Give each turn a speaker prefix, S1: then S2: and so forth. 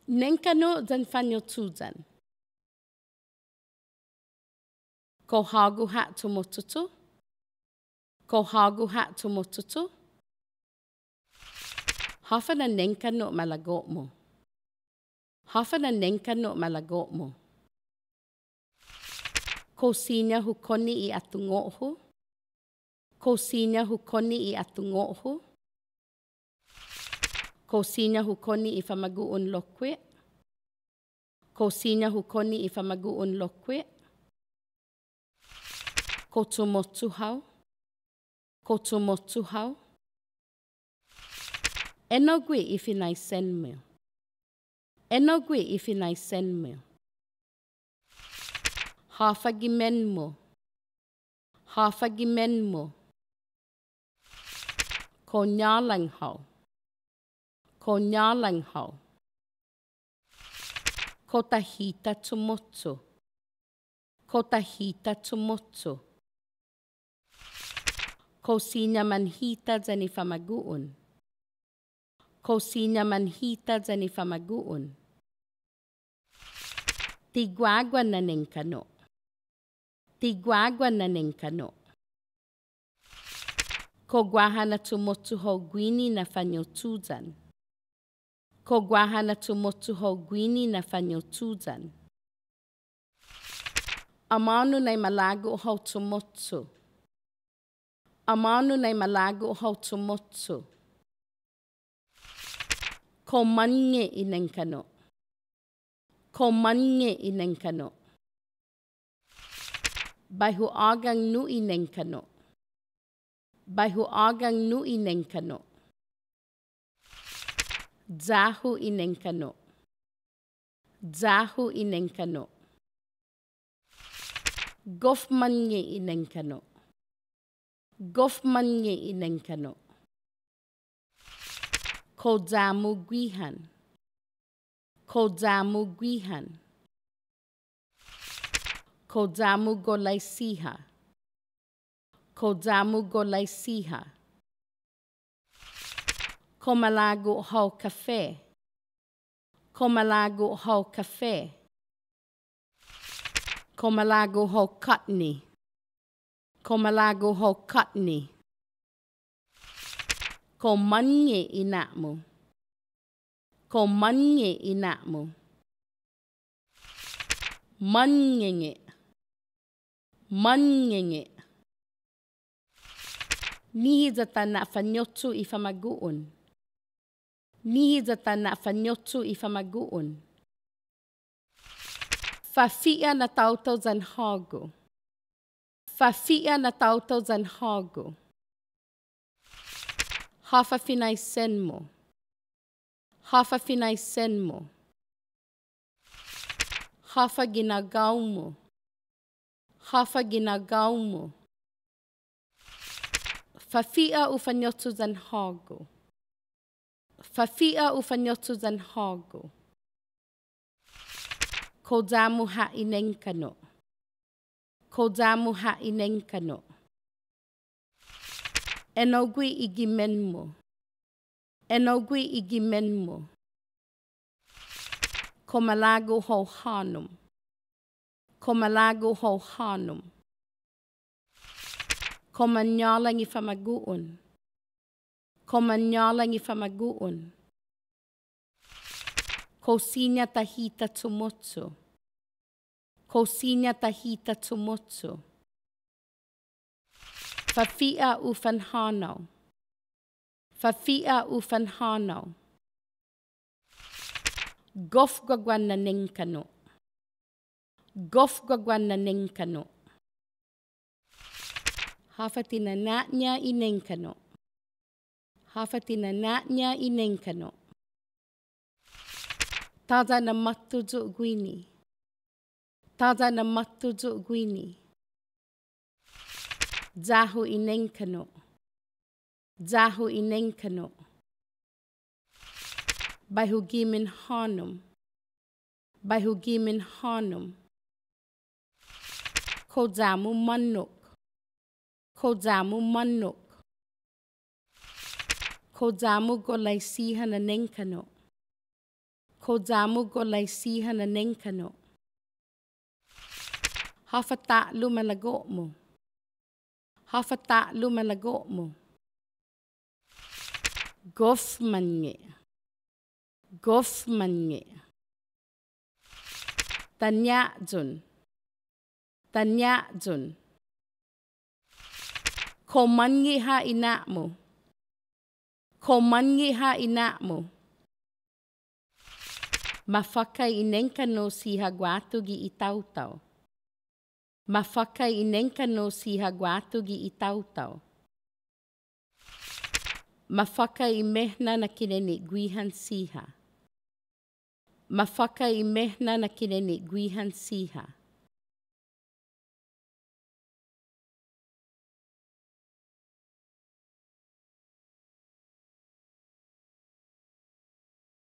S1: Nengkanno dan Fañuchuyan. Ko hagu hat tumotutu. Ko hagu hat tumotutu. Hafa na nengkanno malago mo. Hafa na nengkanno malago mo. Ko sinya hukoni I atungohu. Ko sinya hukoni I atungohu. Ko sinya hukoni I famaguun lokwe. Ko sinya hukoni I famaguun lokwe. Ko tumotuhau. Ko tumotuhau. Enogwe ifinai senmeo. Enogwe ifinai senmeo. Hafagimenmo. Hafagimenmo. Ko nyalanghau. Ko nyalanghau. Ko tahita tumotu. Ko tahita tumotu. Ko sinya manhita zani famaguun. Ko sinya manhita zani famaguun. Tigwagwa na Nengkanno. Tigwagwa na Nengkanno. Ko guahana tumotu ho gwini na Fañuchuyan. Ko guahana tumotu ho gwini na Fañuchuyan. Amanu nai malago ho tumotu. Amanu nai malago ho tumotu. Ko mange I Nengkanno. Ko mange I Nengkanno. Baihu agang nu I Nengkanno. Baihu agang nu I Nengkanno. Zahu I Nengkanno. Zahu I Nengkanno. Gof mange I Nengkanno. Gof mange I Nengkanno. Ko zamu gwihan. Ko zamu gwihan. Ko zamu golai siha. Ko zamu golai siha. Ko malago ho kafe. Ko malago ho kafe. Ko malago ho katni. Ko malago ho katni. Ko mange I na'mu. Ko mange I na'mu. Mangenge. Mangenge. Nihizata na Fañuchu I famaguun. Nihizata na Fañuchu I famaguun. Fafia na tautau zan hago. Fafia na tautau zan hago. Hafa finai senmo. Hafa finai senmo. Hafa ginagaumo. Hafa ginagaumo. Fafia u Fañuchuyan hago. Fafia u Fañuchuyan hago. Ko zamu ha I Nengkanno. Ko zamu ha I Nengkanno. Enogwe igimenmo. Enogwe igimenmo. Ko malago ho hanum. Ko malago ho hanum. Ko manyalang I famaguun. Ko manyalang I famaguun. Ko sinya tahita tumotu. Ko sinya tahita tumotu. Fafia u fanhanau. Fafia u fanhanau. Gof gwagwan na Nengkanno. Gof gwagwan na Nengkanno. Hafatina na'nya I Nengkanno. Hafatina na'nya I Nengkanno. Taza na matuju gwini. Taza na matuju gwini. Zahu I Nengkanno. Zahu I Nengkanno. Baihu gimin hanum. Baihu gimin hanum. Ko zamu manuk. Ko zamu manuk. Ko zamu golai siha na Nengkanno. Ko jamu golai siha na Nengkanno. Hawhata'lu malago mo. Hawhata'lu malago mo. Gof mange. Gof mange. Tanya jun. Tanya jun. Ko mangi ha ina mo. Ko mangi ha ina mo. Mawhakai I Nengkanno siha guatugi I tautau. Mawhakai I Nengkanno siha guatugi I tautau. Mawhakai I mehna na kineni guihan siha. Mawhakai I mehna na kineni guihan siha.